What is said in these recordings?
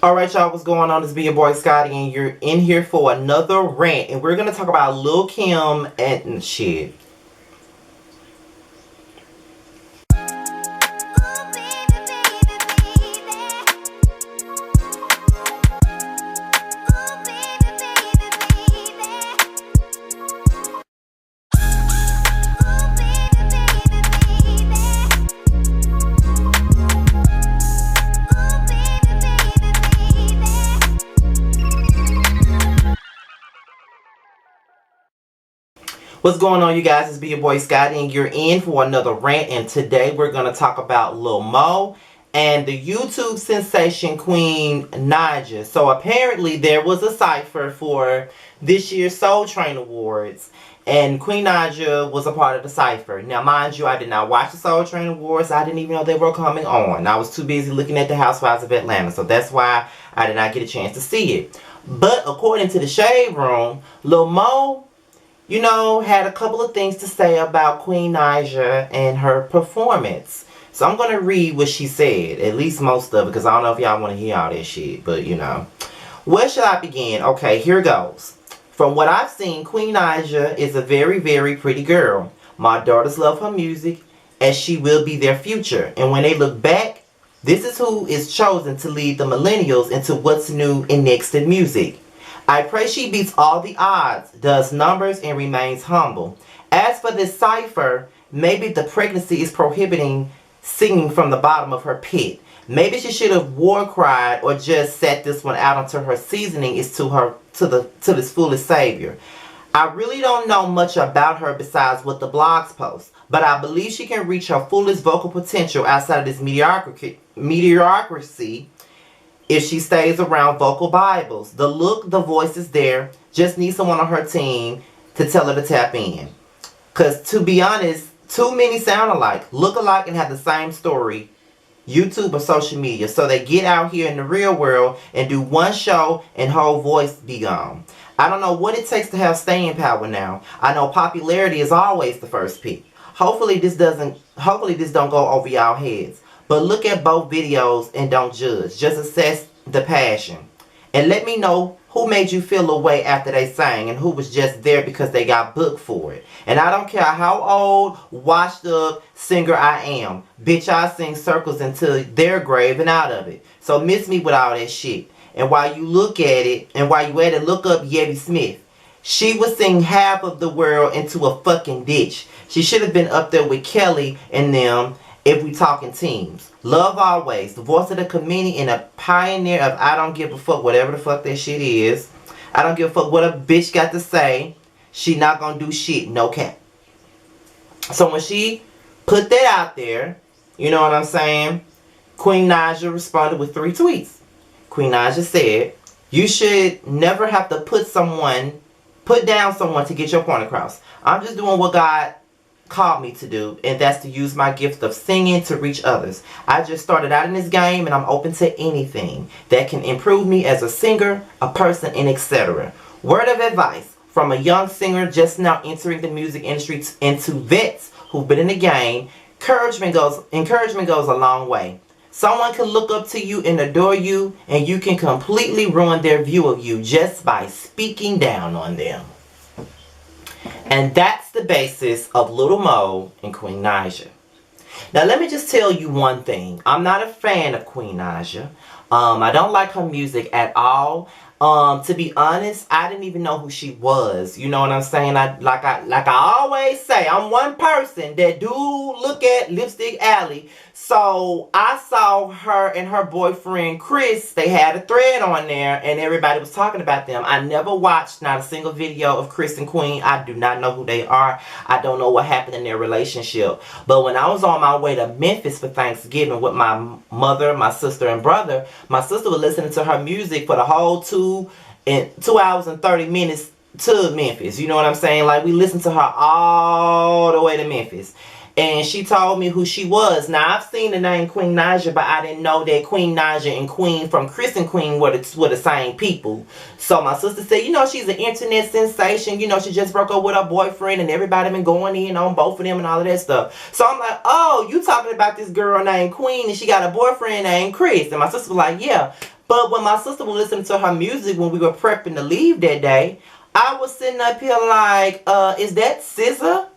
Alright, y'all, what's going on? It's be your boy Scotty, and you're in here for another rant. And we're going to talk about Lil Kim and shit. What's going on, you guys? It's be your boy Scotty, and you're in for another rant. And today we're going to talk about Lil Mo and the YouTube sensation queen Naija. So apparently there was a cipher for this year's Soul Train Awards, and Queen Naija was a part of the cipher. Now, mind you, I did not watch the Soul Train Awards. I didn't even know they were coming on. I was too busy looking at the Housewives of Atlanta, so that's why I did not get a chance to see it. But according to the Shade Room, Lil Mo, you know, had a couple of things to say about Queen Naija and her performance. So I'm going to read what she said, at least most of it, because I don't know if y'all want to hear all that shit, but you know. Where should I begin? Okay, here goes. From what I've seen, Queen Naija is a very, very pretty girl. My daughters love her music, as she will be their future. And when they look back, this is who is chosen to lead the millennials into what's new and next in music. I pray she beats all the odds, does numbers, and remains humble. As for this cipher, maybe the pregnancy is prohibiting singing from the bottom of her pit. Maybe she should have war cried or just sat this one out until her seasoning is to this foolish savior. I really don't know much about her besides what the blogs post, but I believe she can reach her fullest vocal potential outside of this mediocrity if she stays around vocal Bibles. The look, the voice is there. Just need someone on her team to tell her to tap in. Because to be honest, too many sound alike, look alike, and have the same story, YouTube or social media. So they get out here in the real world and do one show and whole voice be gone. I don't know what it takes to have staying power now. I know popularity is always the first pick. Hopefully this don't go over y'all heads. But look at both videos and don't judge. Just assess the passion. And let me know who made you feel a way after they sang and who was just there because they got booked for it. And I don't care how old, washed up singer I am. Bitch, I sing circles into their grave and out of it. So miss me with all that shit. And while you look at it, and while you at it, look up Yeti Smith. She was sing half of the world into a fucking ditch. She should have been up there with Kelly and them. If we talking teams. Love always. The voice of the community and a pioneer of I don't give a fuck whatever the fuck that shit is. I don't give a fuck what a bitch got to say. She not gonna do shit. No cap. So when she put that out there, you know what I'm saying? Queen Naija responded with 3 tweets. Queen Naija said, you should never have to put down someone to get your point across. I'm just doing what God called me to do, and that's to use my gift of singing to reach others. I just started out in this game, and I'm open to anything that can improve me as a singer, a person, and etc. Word of advice from a young singer just now entering the music industry and to vets who've been in the game, encouragement goes a long way. Someone can look up to you and adore you, and you can completely ruin their view of you just by speaking down on them. And that's the basis of Lil Mo and Queen Naija. Now let me just tell you one thing. I'm not a fan of Queen Naija. I don't like her music at all. To be honest, I didn't even know who she was. You know what I'm saying? Like I always say, I'm one person that do look at Lipstick Alley. So I saw her and her boyfriend Chris. They had a thread on there and everybody was talking about them. I never watched not a single video of Chris and Queen. I do not know who they are. I don't know what happened in their relationship. But when I was on my way to Memphis for Thanksgiving with my mother, my sister, and brother, my sister was listening to her music for the whole 2 hours and 30 minutes to Memphis. You know what I'm saying? Like, we listened to her all the way to Memphis. And she told me who she was. Now, I've seen the name Queen Naija, but I didn't know that Queen Naija and Queen from Chris and Queen were the same people. So my sister said, you know, she's an internet sensation. You know, she just broke up with her boyfriend and everybody been going in on both of them and all of that stuff. So I'm like, oh, you talking about this girl named Queen and she got a boyfriend named Chris. And my sister was like, yeah. But when my sister was listening to her music when we were prepping to leave that day, I was sitting up here like, is that SZA?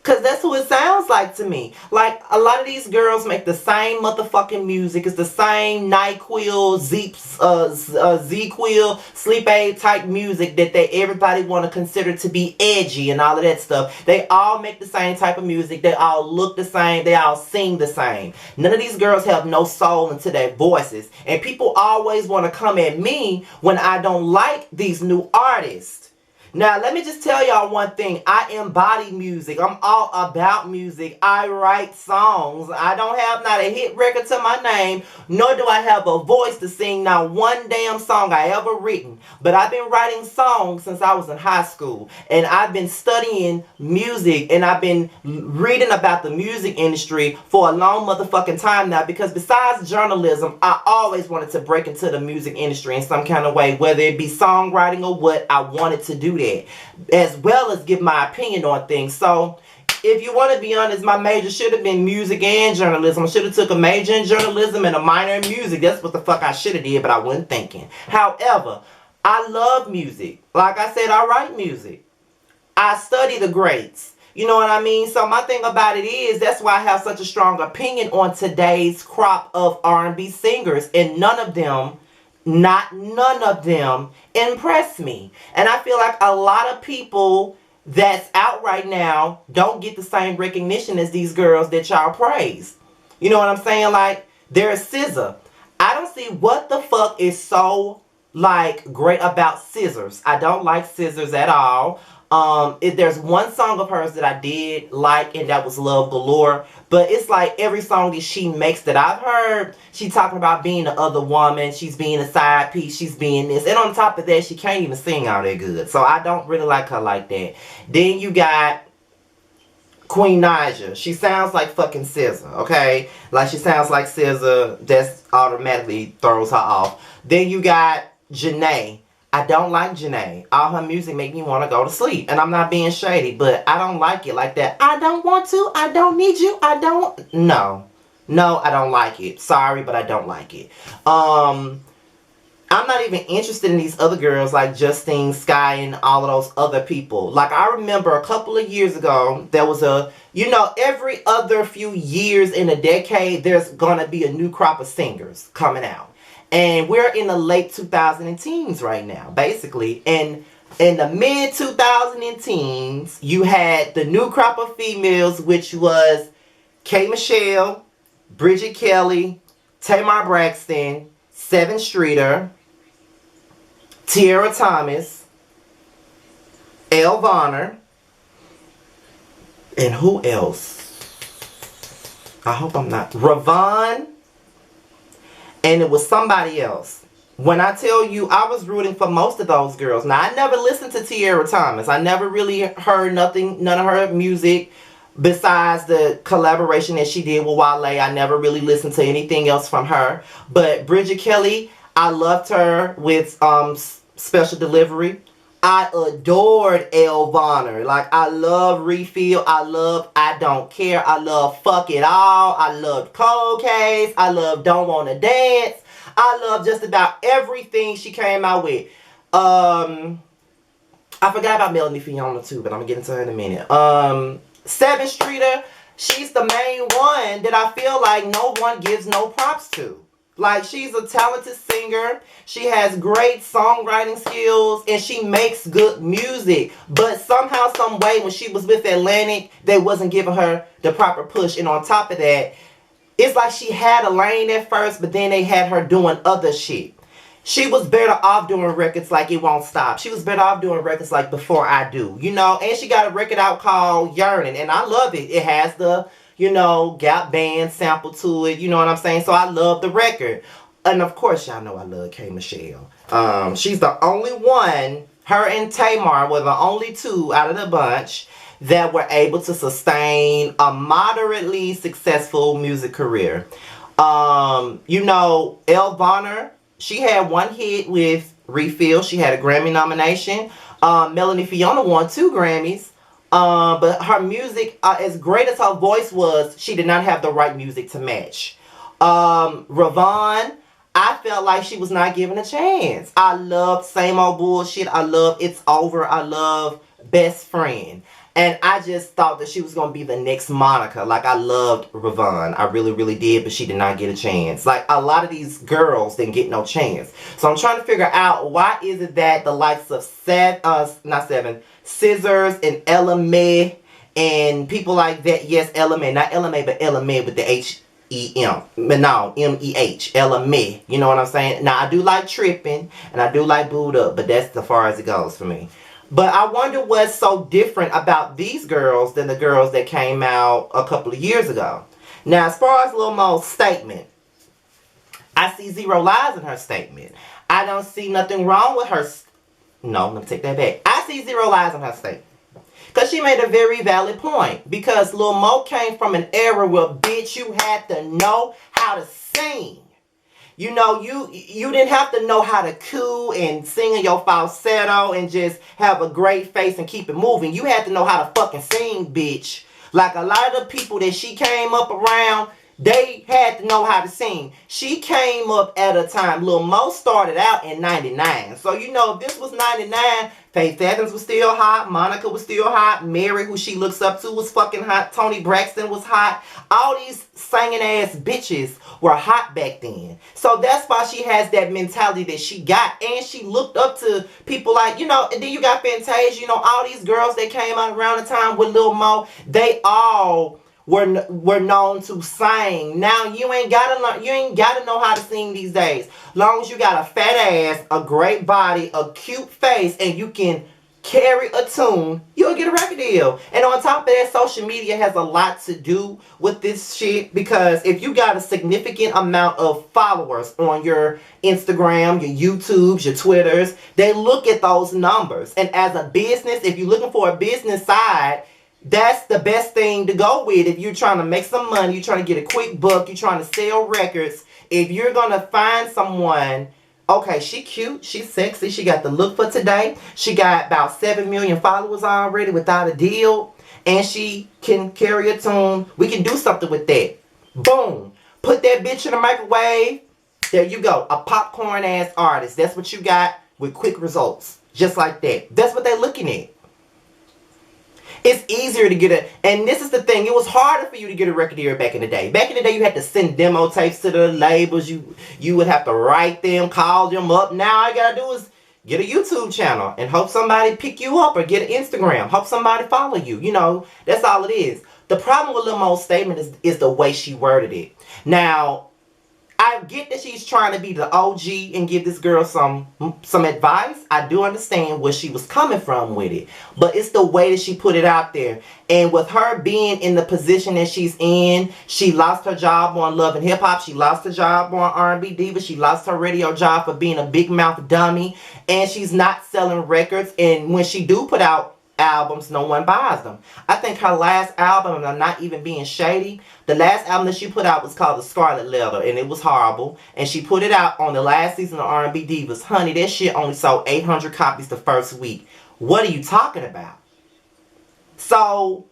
Cause that's who it sounds like to me. Like a lot of these girls make the same motherfucking music. It's the same NyQuil, Z-Quil, sleep aid type music that everybody want to consider to be edgy and all of that stuff. They all make the same type of music. They all look the same. They all sing the same. None of these girls have no soul into their voices. And people always want to come at me when I don't like these new artists. Now, let me just tell y'all one thing. I embody music. I'm all about music. I write songs. I don't have not a hit record to my name, nor do I have a voice to sing not one damn song I ever written. But I've been writing songs since I was in high school. And I've been studying music, and I've been reading about the music industry for a long motherfucking time now, because besides journalism, I always wanted to break into the music industry in some kind of way, whether it be songwriting or what. I wanted to do that, as well as give my opinion on things. So if you want to be honest, my major should have been music and journalism. I should have took a major in journalism and a minor in music. That's what the fuck I should have did, but I wasn't thinking. However, I love music. Like I said, I write music. I study the greats. You know what I mean? So my thing about it is, that's why I have such a strong opinion on today's crop of R&B singers, and none of them impress me. And I feel like a lot of people that's out right now don't get the same recognition as these girls that y'all praise. You know what I'm saying? Like, there's SZA. I don't see what the fuck is so like great about Scissors. I don't like Scissors at all. There's one song of hers that I did like, and that was Love Galore. But it's like every song that she makes that I've heard, she talking about being the other woman, she's being a side piece, she's being this. And on top of that, she can't even sing all that good. So I don't really like her like that. Then you got Queen Naija. She sounds like fucking SZA, okay? Like, she sounds like SZA. That's automatically throws her off. Then you got Janae. I don't like Janae. All her music make me want to go to sleep. And I'm not being shady, but I don't like it like that. I don't want to. I don't need you. I don't. No. No, I don't like it. Sorry, but I don't like it. I'm not even interested in these other girls like Justine, Sky, and all of those other people. Like, I remember a couple of years ago, there was a, you know, every other few years in a decade, there's going to be a new crop of singers coming out. And we're in the late 2010s right now, basically. And in the mid 2010s, you had the new crop of females, which was K. Michelle, Bridget Kelly, Tamar Braxton, Seven Streeter, Tiara Thomas, Elle Varner, and who else? I hope I'm not. Ravon. And it was somebody else. When I tell you, I was rooting for most of those girls. Now, I never listened to Tiara Thomas. I never really heard none of her music besides the collaboration that she did with Wale. I never really listened to anything else from her. But Bridget Kelly, I loved her with Special Delivery. I adored Elle Varner. Like, I love Refill. I love I Don't Care. I love Fuck It All. I love Cold Case. I love Don't Wanna Dance. I love just about everything she came out with. I forgot about Melanie Fiona too, but I'm going to get into her in a minute. Seven Streeter, she's the main one that I feel like no one gives no props to. Like, she's a talented singer. She has great songwriting skills, and she makes good music. But somehow, some way, when she was with Atlantic, they wasn't giving her the proper push. And on top of that, it's like she had a lane at first, but then they had her doing other shit. She was better off doing records like It Won't Stop. She was better off doing records like Before I Do. You know, and she got a record out called Yearning, and I love it. It has the, you know, Gap Band sample to it. You know what I'm saying? So I love the record. And of course, y'all know I love K. Michelle. She's the only one, her and Tamar were the only two out of the bunch that were able to sustain a moderately successful music career. You know, Elle Varner, she had one hit with Refill. She had a Grammy nomination. Melanie Fiona won 2 Grammys. But her music, as great as her voice was, she did not have the right music to match. Ravon, I felt like she was not given a chance. I love same old bullshit. I love It's Over. I love Best Friend. And I just thought that she was going to be the next Monica. Like, I loved Ravon. I really, really did, but she did not get a chance. Like, a lot of these girls didn't get no chance. So I'm trying to figure out why is it that the likes of Scissors and Ella Mai and people like that. Yes, Ella Mai. Not Ella Mai, but Ella Mai with the H-E-M. No, M-E-H. Ella Mai. You know what I'm saying? Now, I do like Tripping, and I do like Booed Up, but that's as far as it goes for me. But I wonder what's so different about these girls than the girls that came out a couple of years ago. Now, as far as Lil Mo's statement, I see zero lies in her statement. I don't see nothing wrong with her. No, let me take that back. I see zero lies in her statement. Because she made a very valid point. Because Lil Mo came from an era where, bitch, you had to know how to sing. You know, you didn't have to know how to coo and sing in your falsetto and just have a great face and keep it moving. You had to know how to fucking sing, bitch. Like a lot of the people that she came up around, they had to know how to sing. She came up at a time. Lil Mo started out in 99. So, you know, if this was 99, Faith Evans was still hot. Monica was still hot. Mary, who she looks up to, was fucking hot. Toni Braxton was hot. All these singing ass bitches were hot back then. So that's why she has that mentality that she got. And she looked up to people like, you know, and then you got Fantasia. You know, all these girls that came out around the time with Lil Mo, they all were known to sing. Now you ain't gotta know how to sing these days. Long as you got a fat ass, a great body, a cute face, and you can carry a tune, you'll get a record deal. And on top of that, social media has a lot to do with this shit, because if you got a significant amount of followers on your Instagram, your YouTubes, your Twitters, they look at those numbers. And as a business, if you're looking for a business side, that's the best thing to go with. If you're trying to make some money, you're trying to get a quick buck, you're trying to sell records, if you're going to find someone, okay, she cute, she's sexy, she got the look for today, she got about 7 million followers already without a deal, and she can carry a tune, we can do something with that. Boom. Put that bitch in the microwave. There you go. A popcorn ass artist. That's what you got with quick results. Just like that. That's what they're looking at. It's easier to get and this is the thing, it was harder for you to get a record deal back in the day. Back in the day, you had to send demo tapes to the labels. You would have to write them, call them up. Now all you gotta do is get a YouTube channel and hope somebody pick you up, or get an Instagram. Hope somebody follow you. You know, that's all it is. The problem with Lil Mo's statement is the way she worded it. Now, I get that she's trying to be the OG and give this girl some advice. I do understand where she was coming from with it. But it's the way that she put it out there. And with her being in the position that she's in, she lost her job on Love and Hip Hop. She lost her job on R&B Diva. She lost her radio job for being a big mouth dummy. And she's not selling records. And when she do put out albums, no one buys them. I think her last album, and I'm not even being shady, the last album that she put out was called The Scarlet Letter, and it was horrible. And she put it out on the last season of R&B Divas. Honey, that shit only sold 800 copies the first week. What are you talking about? So,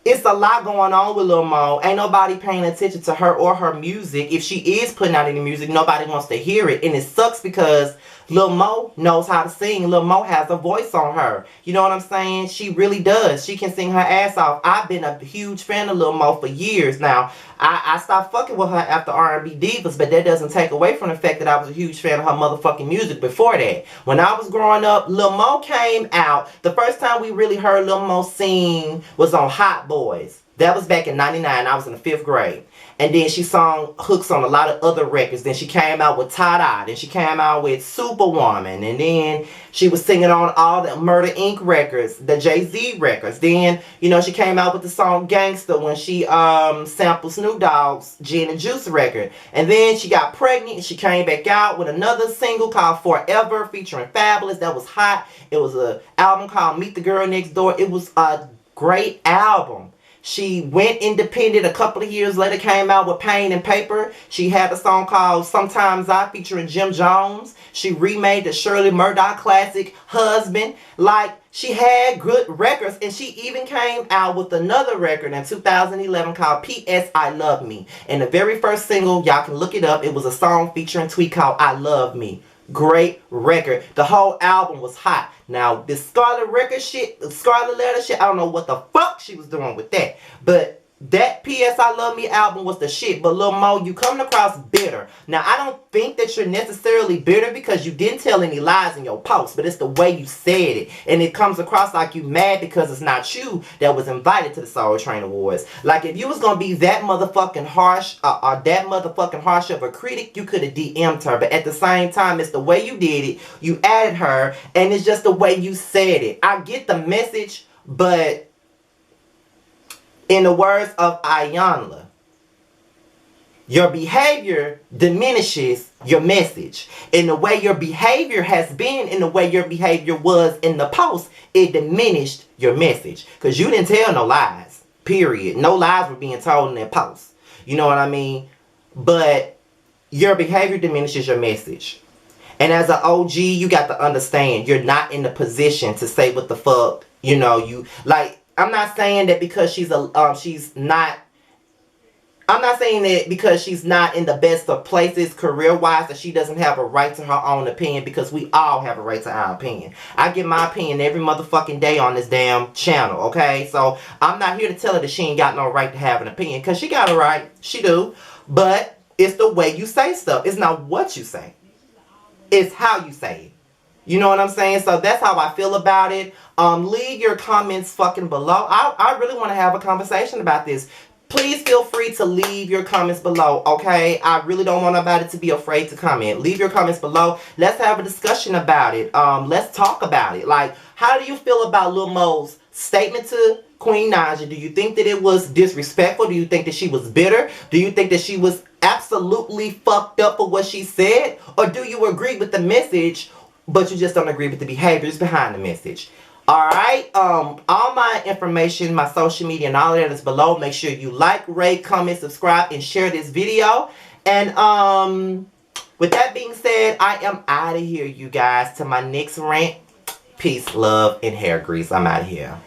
it's a lot going on with Lil Mo. Ain't nobody paying attention to her or her music. If she is putting out any music, nobody wants to hear it. And it sucks because Lil Mo knows how to sing. Lil Mo has a voice on her. You know what I'm saying? She really does. She can sing her ass off. I've been a huge fan of Lil Mo for years now. I stopped fucking with her after R&B Divas, but that doesn't take away from the fact that I was a huge fan of her motherfucking music before that. When I was growing up, Lil Mo came out. The first time we really heard Lil Mo sing was on Hot Boys. That was back in 99. I was in the 5th grade. And then she sung hooks on a lot of other records. Then she came out with Tie-Dye. Then she came out with Superwoman. And then she was singing on all the Murder Inc. records, the Jay-Z records. Then, you know, she came out with the song Gangsta when she sampled Snoop Dogg's Gin and Juice record. And then she got pregnant and she came back out with another single called Forever featuring Fabulous. That was hot. It was an album called Meet the Girl Next Door. It was a great album. She went independent a couple of years later, came out with Pain and Paper. She had a song called Sometimes I featuring Jim Jones. She remade the Shirley Murdoch classic Husband. Like, she had good records, and she even came out with another record in 2011 called P.S. I Love Me. And the very first single, y'all can look it up, it was a song featuring Tweet called I Love Me. Great record. The whole album was hot. Now, this Scarlet Record shit, Scarlet Letter shit, I don't know what the fuck she was doing with that. But that P.S. I Love Me album was the shit. But Lil Mo, you coming across bitter. Now, I don't think that you're necessarily bitter because you didn't tell any lies in your post. But it's the way you said it. And it comes across like you mad because it's not you that was invited to the Soul Train Awards. Like, if you was going to be that motherfucking harsh, or that motherfucking harsh of a critic, you could have DM'd her. But at the same time, it's the way you did it. You added her. And it's just the way you said it. I get the message, but in the words of Ayanla, your behavior diminishes your message. And the way your behavior has been and the way your behavior was in the post, it diminished your message. Because you didn't tell no lies. Period. No lies were being told in that post. You know what I mean? But your behavior diminishes your message. And as an OG, you got to understand, you're not in the position to say what the fuck, you know, you, like, I'm not saying that because she's not in the best of places career-wise that she doesn't have a right to her own opinion, because we all have a right to our opinion. I give my opinion every motherfucking day on this damn channel, okay? So I'm not here to tell her that she ain't got no right to have an opinion, because she got a right. She do. But it's the way you say stuff. It's not what you say. It's how you say it. You know what I'm saying? So that's how I feel about it. Leave your comments fucking below. I really want to have a conversation about this. Please feel free to leave your comments below, okay? I really don't want nobody to be afraid to comment. Leave your comments below. Let's have a discussion about it. Let's talk about it. Like, how do you feel about Lil Mo's statement to Queen Naija? Do you think that it was disrespectful? Do you think that she was bitter? Do you think that she was absolutely fucked up for what she said? Or do you agree with the message, but you just don't agree with the behaviors behind the message? Alright, all my information, my social media, and all of that is below. Make sure you like, rate, comment, subscribe, and share this video. And with that being said, I am out of here, you guys. To my next rant, peace, love, and hair grease. I'm out of here.